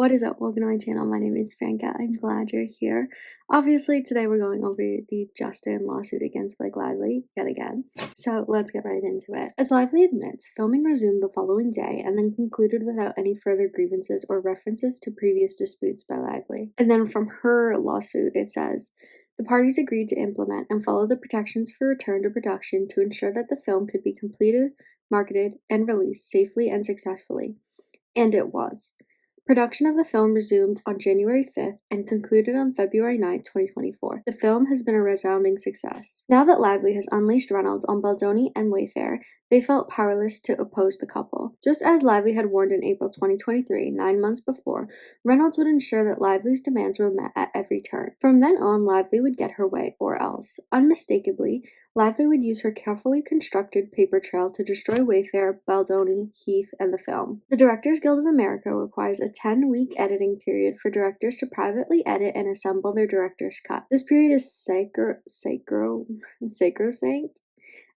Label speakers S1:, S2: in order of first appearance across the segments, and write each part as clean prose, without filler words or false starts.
S1: What is up? Welcome to my channel. My name is Franca. I'm glad you're here. Obviously, today we're going over the Justin lawsuit against Blake Lively yet again. So let's get right into it. As Lively admits, filming resumed the following day and then concluded without any further grievances or references to previous disputes by Lively. And then from her lawsuit, it says, the parties agreed to implement and follow the protections for return to production to ensure that the film could be completed, marketed, and released safely and successfully. And it was. Production of the film resumed on January 5th and concluded on February 9th, 2024. The film has been a resounding success. Now that Lively has unleashed Reynolds on Baldoni and Wayfair, they felt powerless to oppose the couple. Just as Lively had warned in April 2023, 9 months before, Reynolds would ensure that Lively's demands were met at every turn. From then on, Lively would get her way, or else. Unmistakably, Lively would use her carefully constructed paper trail to destroy Wayfair, Baldoni, Heath, and the film. The Directors Guild of America requires a 10-week editing period for directors to privately edit and assemble their director's cut. This period is sacrosanct,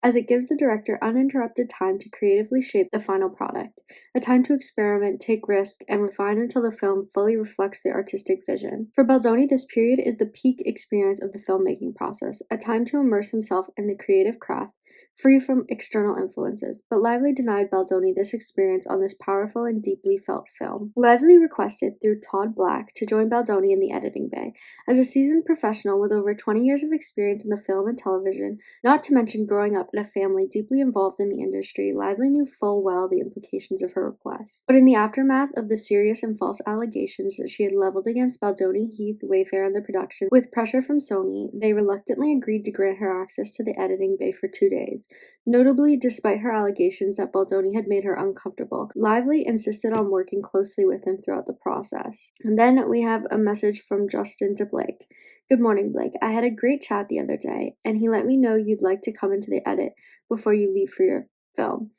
S1: as it gives the director uninterrupted time to creatively shape the final product, a time to experiment, take risk, and refine until the film fully reflects the artistic vision. For Baldoni, this period is the peak experience of the filmmaking process, a time to immerse himself in the creative craft, free from external influences, but Lively denied Baldoni this experience on this powerful and deeply felt film. Lively requested through Todd Black to join Baldoni in the editing bay. As a seasoned professional with over 20 years of experience in the film and television, not to mention growing up in a family deeply involved in the industry, Lively knew full well the implications of her request. But in the aftermath of the serious and false allegations that she had leveled against Baldoni, Heath, Wayfair, and the production, with pressure from Sony, they reluctantly agreed to grant her access to the editing bay for 2 days. Notably, despite her allegations that Baldoni had made her uncomfortable, Lively insisted on working closely with him throughout the process. And then we have a message from Justin to Blake. Good morning, Blake. I had a great chat the other day, and he let me know you'd like to come into the edit before you leave for your film.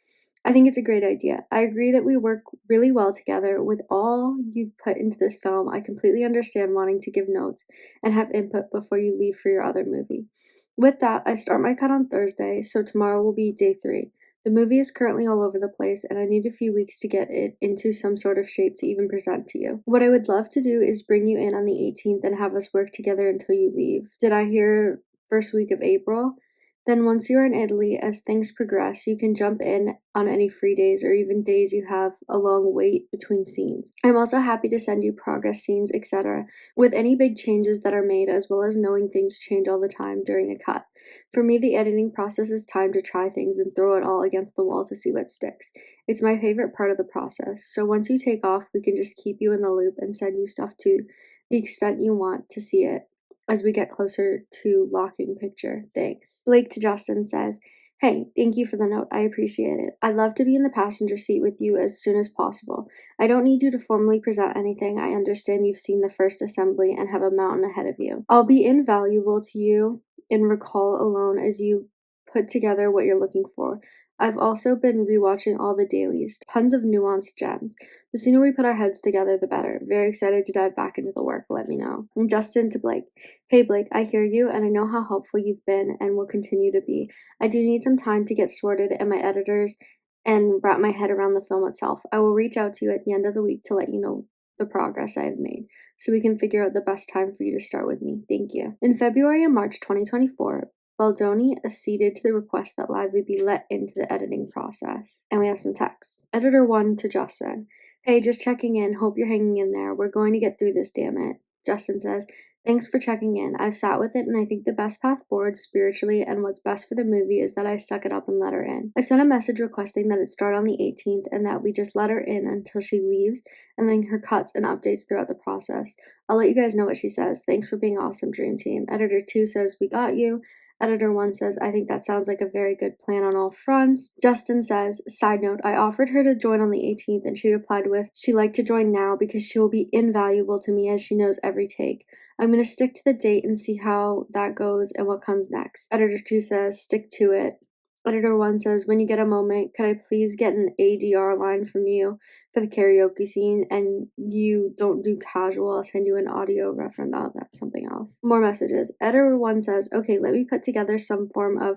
S1: I think it's a great idea. I agree that we work really well together. With all you've put into this film, I completely understand wanting to give notes and have input before you leave for your other movie. With that, I start my cut on Thursday, so tomorrow will be day 3. The movie is currently all over the place, and I need a few weeks to get it into some sort of shape to even present to you. What I would love to do is bring you in on the 18th and have us work together until you leave. Did I hear first week of April? Then once you're in Italy, as things progress, you can jump in on any free days or even days you have a long wait between scenes. I'm also happy to send you progress scenes, etc., with any big changes that are made, as well as knowing things change all the time during a cut. For me, the editing process is time to try things and throw it all against the wall to see what sticks. It's my favorite part of the process, so once you take off, we can just keep you in the loop and send you stuff to the extent you want to see it as we get closer to locking picture. Thanks. Blake to Justin says, hey, thank you for the note. I appreciate it. I'd love to be in the passenger seat with you as soon as possible. I don't need you to formally present anything. I understand you've seen the first assembly and have a mountain ahead of you. I'll be invaluable to you in recall alone as you put together what you're looking for. I've also been rewatching all the dailies, tons of nuanced gems. The sooner we put our heads together, the better. Very excited to dive back into the work. Let me know. And Justin to Blake. Hey Blake, I hear you and I know how helpful you've been and will continue to be. I do need some time to get sorted and my editors and wrap my head around the film itself. I will reach out to you at the end of the week to let you know the progress I have made, so we can figure out the best time for you to start with me. Thank you. In February and March 2024, Baldoni acceded to the request that Lively be let into the editing process. And we have some text. Editor 1 to Justin. Hey, just checking in. Hope you're hanging in there. We're going to get through this, damn it. Justin says, thanks for checking in. I've sat with it and I think the best path forward spiritually and what's best for the movie is that I suck it up and let her in. I've sent a message requesting that it start on the 18th and that we just let her in until she leaves and then her cuts and updates throughout the process. I'll let you guys know what she says. Thanks for being awesome, Dream Team. Editor 2 says, we got you. Editor 1 says, I think that sounds like a very good plan on all fronts. Justin says, side note, I offered her to join on the 18th and she replied with, she'd like to join now because she will be invaluable to me as she knows every take. I'm going to stick to the date and see how that goes and what comes next. Editor 2 says, stick to it. Editor 1 says, when you get a moment, could I please get an ADR line from you for the karaoke scene, and you don't do casual, I'll send you an audio reference. Oh, that's something else. More messages. Editor 1 says, okay, let me put together some form of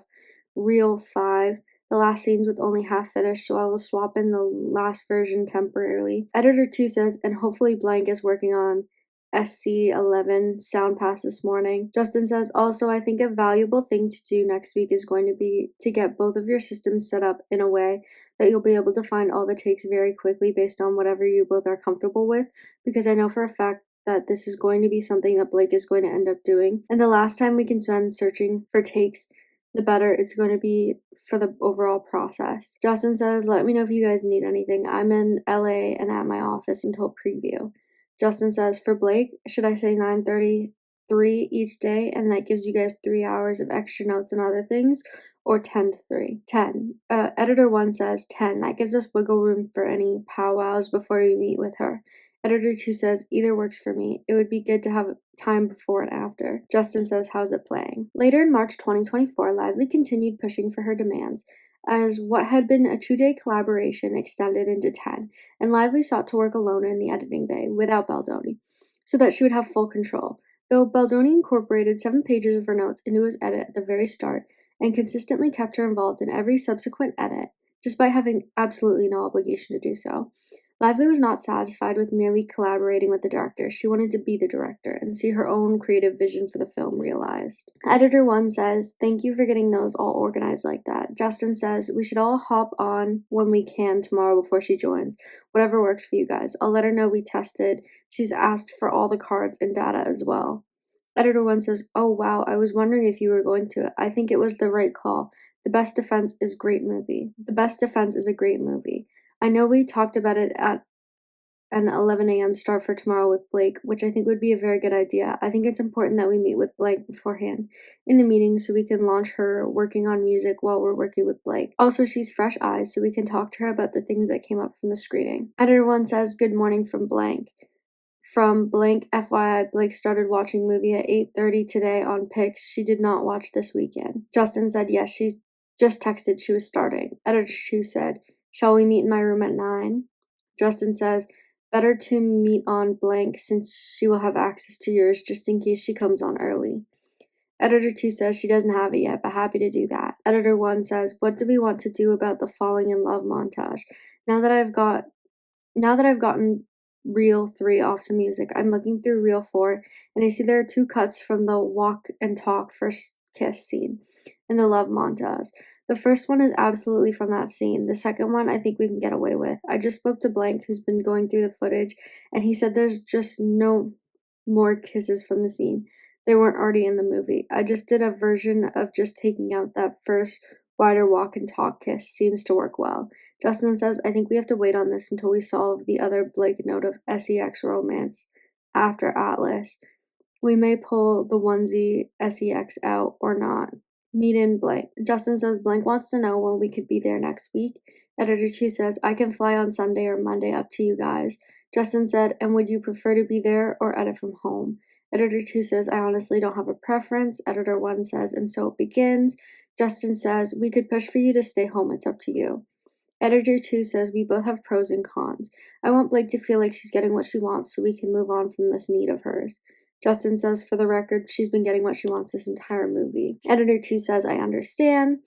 S1: Reel 5 The last scene's with only half finished, so I will swap in the last version temporarily. Editor 2 says, and hopefully blank is working on SC11 sound pass this morning. Justin says, also, I think a valuable thing to do next week is going to be to get both of your systems set up in a way that you'll be able to find all the takes very quickly based on whatever you both are comfortable with, because I know for a fact that this is going to be something that Blake is going to end up doing. And the last time we can spend searching for takes, the better it's going to be for the overall process. Justin says, let me know if you guys need anything. I'm in LA and at my office until preview. Justin says, for Blake, should I say 9:33 each day, and that gives you guys 3 hours of extra notes and other things, or 10 to 3? 10. Editor 1 says 10. That gives us wiggle room for any powwows before we meet with her. Editor 2 says, either works for me. It would be good to have time before and after. Justin says, how's it playing? Later in March 2024, Lively continued pushing for her demands, as what had been a 2-day collaboration extended into 10, and Lively sought to work alone in the editing bay, without Baldoni, so that she would have full control. Though Baldoni incorporated 7 pages of her notes into his edit at the very start, and consistently kept her involved in every subsequent edit, despite having absolutely no obligation to do so, Lively was not satisfied with merely collaborating with the director. She wanted to be the director and see her own creative vision for the film realized. Editor 1 says, thank you for getting those all organized like that. Justin says, we should all hop on when we can tomorrow before she joins. Whatever works for you guys. I'll let her know we tested. She's asked for all the cards and data as well. Editor 1 says, oh wow, I was wondering if you were going to. I think it was the right call. The Best Defense is a great movie. I know we talked about it at an 11 a.m. start for tomorrow with Blake, which I think would be a very good idea. I think it's important that we meet with Blake beforehand in the meeting so we can launch her working on music while we're working with Blake. Also, she's fresh eyes, so we can talk to her about the things that came up from the screening. Editor 1 says, good morning from blank. From blank, FYI, Blake started watching movie at 8:30 today on Pix. She did not watch this weekend. Justin said, yes, she's just texted she was starting. Editor 2 said, shall we meet in my room at 9? Justin says, better to meet on blank since she will have access to yours just in case she comes on early. Editor 2 says she doesn't have it yet, but happy to do that. Editor 1 says, what do we want to do about the falling in love montage? Now that I've gotten Reel 3 off to music, I'm looking through Reel 4, and I see there are 2 cuts from the walk and talk first kiss scene in the love montage. The first one is absolutely from that scene. The second one I think we can get away with. I just spoke to Blank, who's been going through the footage, and he said there's just no more kisses from the scene. They weren't already in the movie. I just did a version of just taking out that first wider walk and talk kiss. Seems to work well. Justin says, I think we have to wait on this until we solve the other Blake note of SEX romance after Atlas. We may pull the onesie SEX out or not. Meet in blank. Justin says blank wants to know when we could be there next week. Editor 2 says, I can fly on Sunday or Monday, up to you guys. Justin said, and would you prefer to be there or edit from home? Editor 2 says, I honestly don't have a preference. Editor 1 says, and so it begins. Justin says, we could push for you to stay home, it's up to you. Editor 2 says, we both have pros and cons. I want Blake to feel like she's getting what she wants so we can move on from this need of hers. Justin says, for the record, she's been getting what she wants this entire movie. Editor 2 says, I understand.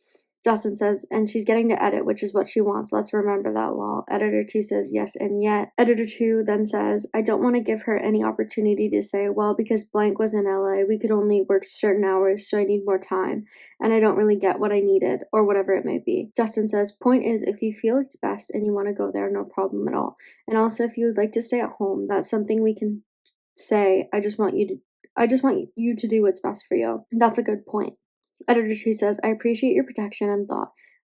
S1: Justin says, and she's getting to edit, which is what she wants. Let's remember that, lol. Editor 2 says, yes, and yet. Editor 2 then says, I don't want to give her any opportunity to say, well, because blank was in LA, we could only work certain hours, so I need more time, and I don't really get what I needed, or whatever it may be. Justin says, point is, if you feel it's best and you want to go there, no problem at all. And also, if you would like to stay at home, that's something we can say, I just want you to do what's best for you. That's a good point. Editor 2 says, I appreciate your protection and thought.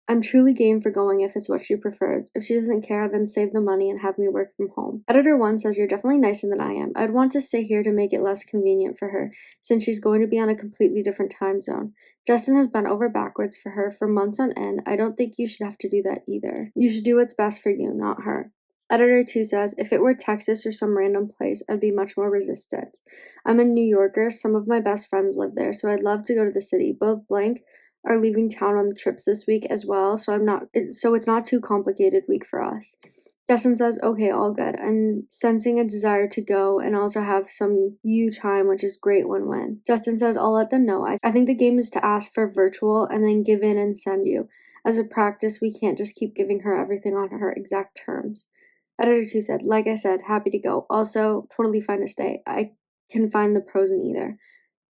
S1: I'm truly game for going if it's what she prefers. If she doesn't care, then save the money and have me work from home. Editor 1 says, you're definitely nicer than I am. I'd want to stay here to make it less convenient for her, since she's going to be on a completely different time zone. Justin has bent over backwards for her for months on end. I don't think you should have to do that either. You should do what's best for you, not her. Editor 2 says, if it were Texas or some random place, I'd be much more resistant. I'm a New Yorker. Some of my best friends live there, so I'd love to go to the city. Both blank are leaving town on trips this week as well, so it's not too complicated week for us. Justin says, okay, all good. I'm sensing a desire to go and also have some you time, which is great win-win. Justin says, I'll let them know. I think the game is to ask for virtual and then give in and send you. As a practice, we can't just keep giving her everything on her exact terms. Editor 2 said, like I said, happy to go. Also, totally fine to stay. I can find the pros in either.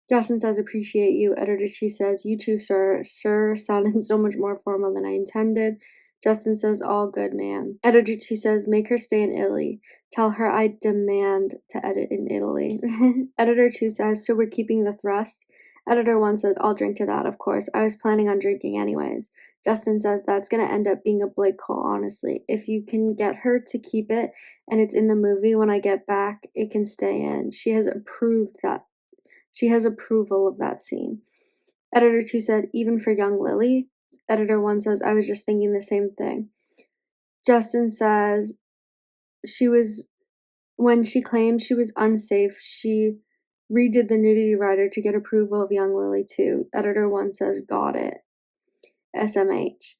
S1: Justin says, appreciate you. Editor 2 says, you too, sir. Sir sounded so much more formal than I intended. Justin says, all good, ma'am. Editor 2 says, make her stay in Italy. Tell her I demand to edit in Italy. Editor 2 says, so we're keeping the thrust? Editor 1 said, I'll drink to that, of course. I was planning on drinking anyways. Justin says, that's gonna end up being a Blake call, honestly. If you can get her to keep it and it's in the movie when I get back, it can stay in. She has approval of that scene. Editor 2 said, even for young Lily? Editor 1 says, I was just thinking the same thing. Justin says, when she claimed she was unsafe, she redid the nudity rider to get approval of young Lily too. Editor 1 says, got it. SMH.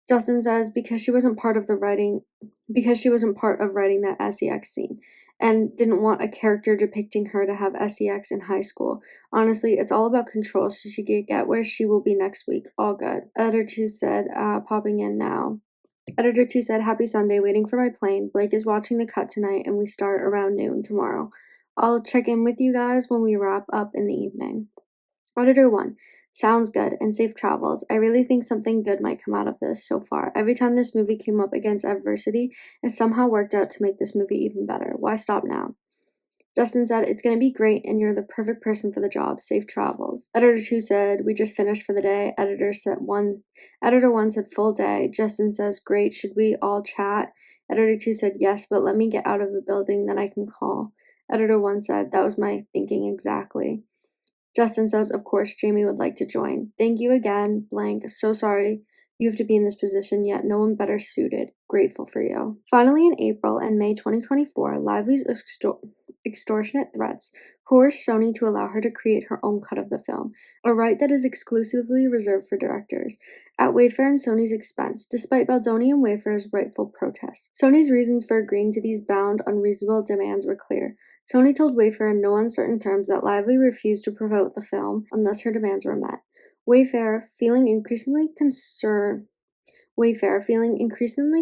S1: Justin says, because she wasn't part of writing that SEX scene and didn't want a character depicting her to have SEX in high school. Honestly, it's all about control, so she can get where she will be next week. All good. Editor 2 said, popping in now. Editor 2 said, happy Sunday, waiting for my plane. Blake is watching the cut tonight and we start around noon tomorrow. I'll check in with you guys when we wrap up in the evening. Editor 1, sounds good, and safe travels. I really think something good might come out of this so far. Every time this movie came up against adversity, it somehow worked out to make this movie even better. Why stop now? Justin said, it's gonna be great, and you're the perfect person for the job. Safe travels. Editor 2 said, we just finished for the day. Editor 1 said, full day. Justin says, great, should we all chat? Editor 2 said, yes, but let me get out of the building, then I can call. Editor 1 said, that was my thinking exactly. Justin says, of course, Jamie would like to join. Thank you again, blank. So sorry you have to be in this position, yet no one better suited. Grateful for you. Finally, in April and May 2024, Lively's extortionate threats coerced Sony to allow her to create her own cut of the film, a right that is exclusively reserved for directors, at Wayfair and Sony's expense, despite Baldoni and Wayfair's rightful protests. Sony's reasons for agreeing to these bound, unreasonable demands were clear. Sony told Wayfair in no uncertain terms that Lively refused to promote the film unless her demands were met. Wayfair, feeling increasingly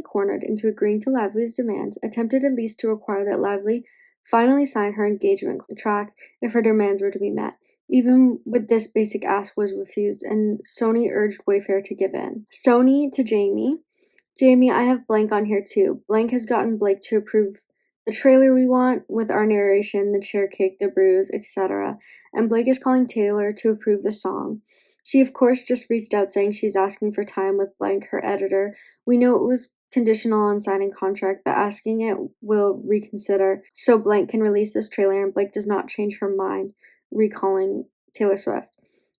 S1: cornered into agreeing to Lively's demands, attempted at least to require that Lively finally sign her engagement contract if her demands were to be met. Even with this basic ask was refused, and Sony urged Wayfair to give in. Sony to Jamie. Jamie, I have blank on here too. Blank has gotten Blake to approve the trailer we want with our narration, the chair kick, the bruise, etc. And Blake is calling Taylor to approve the song. She, of course, just reached out saying she's asking for time with blank, her editor. We know it was conditional on signing contract, but asking it will reconsider so blank can release this trailer and Blake does not change her mind, recalling Taylor Swift.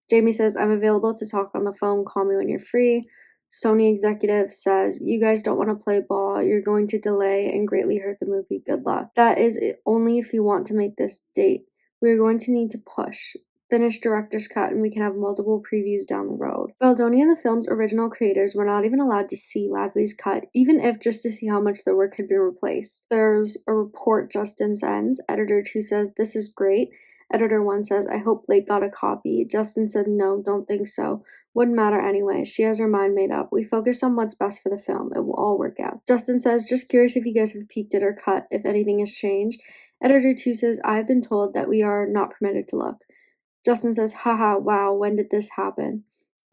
S1: Jamie says, I'm available to talk on the phone. Call me when you're free. Sony executive says, you guys don't want to play ball. You're going to delay and greatly hurt the movie. Good luck. That is only if you want to make this date. We're going to need to push. Finish director's cut and we can have multiple previews down the road. Baldoni and the film's original creators were not even allowed to see Lively's cut, even if just to see how much their work had been replaced. There's a report Justin sends. Editor 2 says, this is great. Editor 1 says, I hope Blake got a copy. Justin said, no, don't think so. Wouldn't matter anyway. She has her mind made up. We focused on what's best for the film. It will all work out. Justin says, just curious if you guys have peeked at her cut, if anything has changed. Editor 2 says, I've been told that we are not permitted to look. Justin says, haha, wow, when did this happen?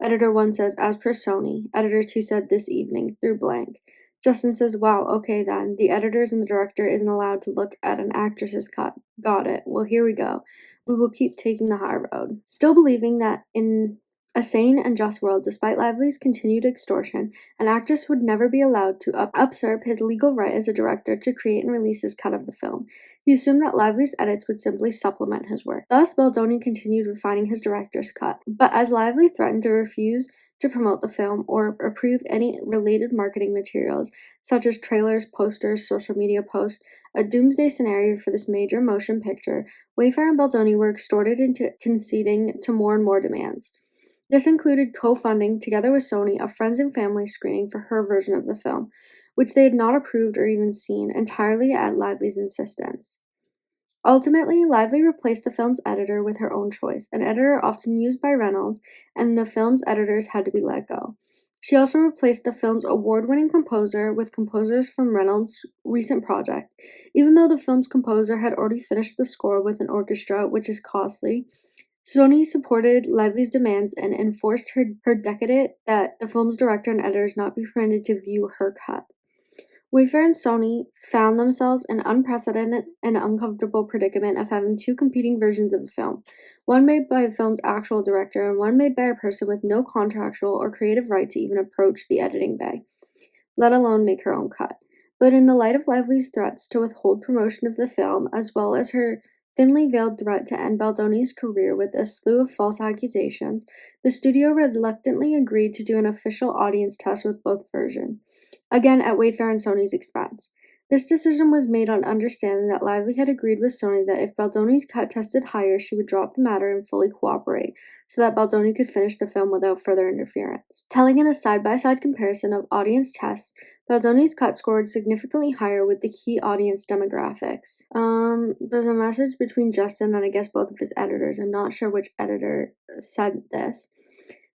S1: Editor 1 says, as per Sony. Editor 2 said, this evening, through blank. Justin says, wow, okay then. The editors and the director isn't allowed to look at an actress's cut. Got it. Well, here we go. We will keep taking the high road. Still believing that in a sane and just world, despite Lively's continued extortion, an actress would never be allowed to usurp his legal right as a director to create and release his cut of the film. He assumed that Lively's edits would simply supplement his work. Thus, Baldoni continued refining his director's cut. But as Lively threatened to refuse to promote the film or approve any related marketing materials, such as trailers, posters, social media posts, a doomsday scenario for this major motion picture, Wayfair and Baldoni were extorted into conceding to more and more demands. This included co-funding, together with Sony, a friends and family screening for her version of the film, which they had not approved or even seen, entirely at Lively's insistence. Ultimately, Lively replaced the film's editor with her own choice, an editor often used by Reynolds, and the film's editors had to be let go. She also replaced the film's award-winning composer with composers from Reynolds' recent project. Even though the film's composer had already finished the score with an orchestra, which is costly, Sony supported Lively's demands and enforced her decedent that the film's director and editors not be permitted to view her cut. Wayfair and Sony found themselves in an unprecedented and uncomfortable predicament of having two competing versions of a film, one made by the film's actual director and one made by a person with no contractual or creative right to even approach the editing bay, let alone make her own cut. But in the light of Lively's threats to withhold promotion of the film, as well as her thinly veiled threat to end Baldoni's career with a slew of false accusations, the studio reluctantly agreed to do an official audience test with both versions, again at Wayfair and Sony's expense. This decision was made on understanding that Lively had agreed with Sony that if Baldoni's cut tested higher, she would drop the matter and fully cooperate, so that Baldoni could finish the film without further interference. Telling in a side-by-side comparison of audience tests, Baldoni's cut scored significantly higher with the key audience demographics. There's a message between Justin and I guess both of his editors. I'm not sure which editor said this.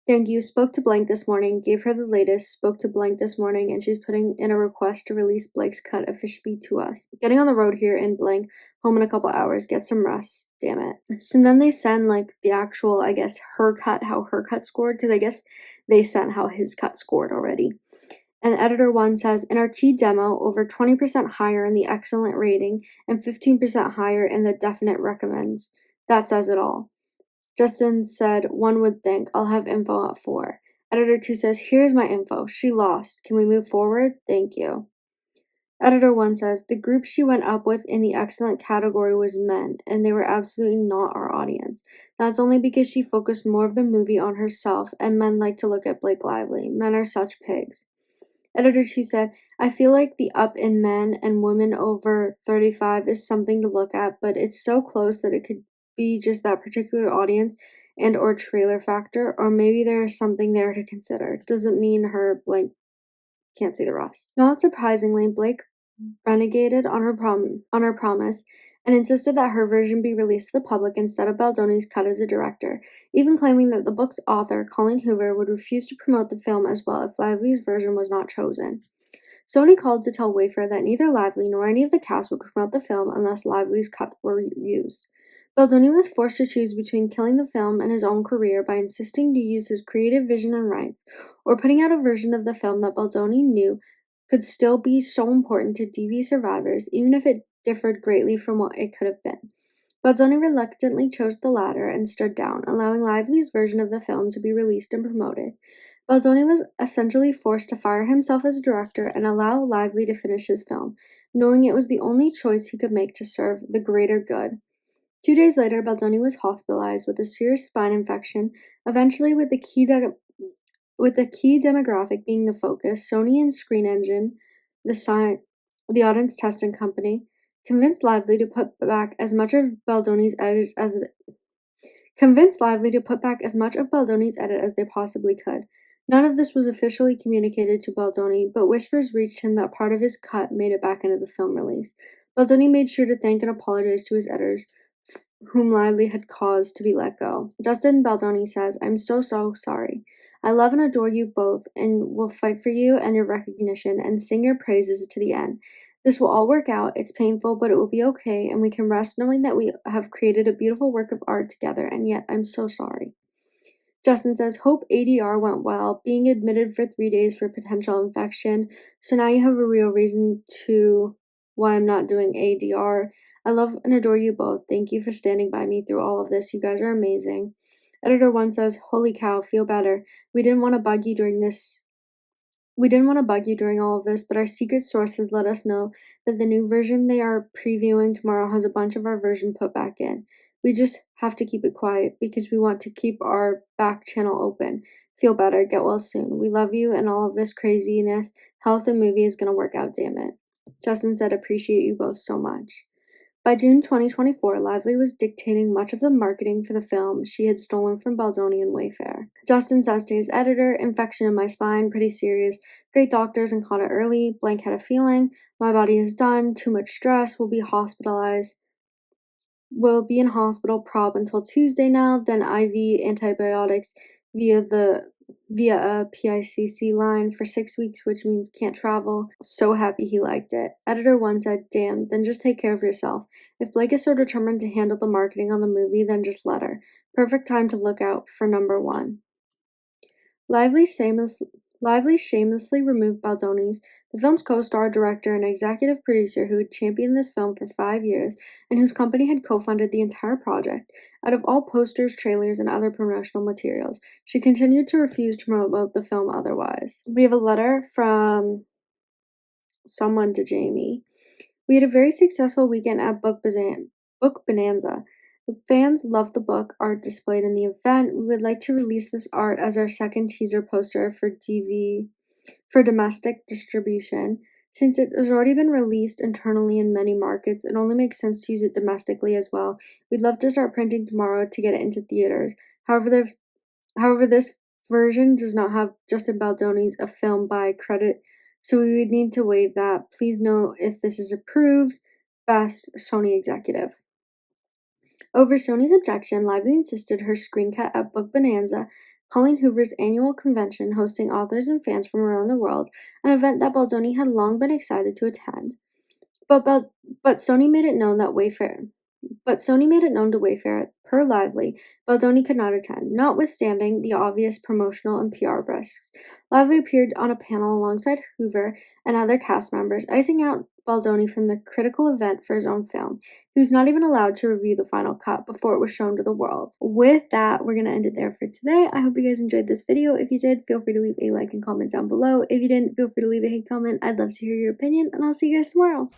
S1: Thank you. Spoke to Blank this morning. Gave her the latest. Spoke to Blank this morning, and she's putting in a request to release Blake's cut officially to us. Getting on the road here in Blank. Home in a couple hours. Get some rest. Damn it. So then they send like the actual, I guess, her cut, how her cut scored, because I guess they sent how his cut scored already. And editor 1 says, in our key demo, over 20% higher in the excellent rating and 15% higher in the definite recommends. That says it all. Justin said, one would think, I'll have info at 4. Editor 2 says, here's my info. She lost. Can we move forward? Thank you. Editor 1 says, the group she went up with in the excellent category was men, and they were absolutely not our audience. That's only because she focused more of the movie on herself, and men like to look at Blake Lively. Men are such pigs. Editor 2 said, I feel like the up in men and women over 35 is something to look at, but it's so close that it could be just that particular audience and or trailer factor, or maybe there is something there to consider. Doesn't mean her blank can't see the rest. Not surprisingly, Blake renegated on her promise and insisted that her version be released to the public instead of Baldoni's cut as a director, even claiming that the book's author, Colleen Hoover, would refuse to promote the film as well if Lively's version was not chosen. Sony called to tell Wayfair that neither Lively nor any of the cast would promote the film unless Lively's cut were used. Baldoni was forced to choose between killing the film and his own career by insisting to use his creative vision and rights, or putting out a version of the film that Baldoni knew could still be so important to DV survivors, even if it differed greatly from what it could have been. Baldoni reluctantly chose the latter and stood down, allowing Lively's version of the film to be released and promoted. Baldoni was essentially forced to fire himself as director and allow Lively to finish his film, knowing it was the only choice he could make to serve the greater good. 2 days later, Baldoni was hospitalized with a serious spine infection, eventually with the key demographic being the focus. Sony and Screen Engine, the audience testing company, convinced Lively to put back as much of Baldoni's edit as they possibly could. None of this was officially communicated to Baldoni, but whispers reached him that part of his cut made it back into the film release. Baldoni made sure to thank and apologize to his editors, whom Lively had caused to be let go. Justin Baldoni says, I'm so sorry. I love and adore you both and will fight for you and your recognition and sing your praises to the end. This will all work out. It's painful, but it will be okay, and we can rest knowing that we have created a beautiful work of art together, and yet I'm so sorry. Justin says, hope ADR went well, being admitted for 3 days for potential infection, so now you have a real reason to why I'm not doing ADR. I love and adore you both. Thank you for standing by me through all of this. You guys are amazing. Editor 1 says, holy cow, feel better. We didn't want to bug you during all of this, but our secret sources let us know that the new version they are previewing tomorrow has a bunch of our version put back in. We just have to keep it quiet because we want to keep our back channel open. Feel better. Get well soon. We love you and all of this craziness. Health and movie is going to work out, damn it. Justin said, appreciate you both so much. By June 2024, Lively was dictating much of the marketing for the film she had stolen from Baldoni and Wayfair. Justin says to his editor, infection in my spine, pretty serious. Great doctors and caught it early. Blank had a feeling. My body is done. Too much stress. Will be hospitalized. Will be in hospital prob until Tuesday now, then IV antibiotics via the via a PICC line for 6 weeks, which means can't travel. So happy he liked it. Editor 1 said, damn, then just take care of yourself. If Blake is so determined to handle the marketing on the movie, then just let her. Perfect time to look out for number 1. Lively shamelessly removed Baldoni's, the film's co-star, director, and executive producer who had championed this film for 5 years and whose company had co-funded the entire project, out of all posters, trailers, and other promotional materials. She continued to refuse to promote the film otherwise. We have a letter from someone to Jamie. We had a very successful weekend at Book Bonanza. The fans loved the book art displayed in the event. We would like to release this art as our second teaser poster for domestic distribution. Since it has already been released internally in many markets, it only makes sense to use it domestically as well. We'd love to start printing tomorrow to get it into theaters. However, this version does not have Justin Baldoni's A Film by credit, so we would need to waive that. Please note if this is approved. Best, Sony Executive. Over Sony's objection, Lively insisted her screen cut at Book Bonanza, Colleen Hoover's annual convention hosting authors and fans from around the world, an event that Baldoni had long been excited to attend. But Sony made it known to Wayfair, per Lively, Baldoni could not attend, notwithstanding the obvious promotional and PR risks. Lively appeared on a panel alongside Hoover and other cast members, icing out Baldoni from the critical event for his own film. He was not even allowed to review the final cut before it was shown to the world. With that, we're going to end it there for today. I hope you guys enjoyed this video. If you did, feel free to leave a like and comment down below. If you didn't, feel free to leave a hate comment. I'd love to hear your opinion, and I'll see you guys tomorrow.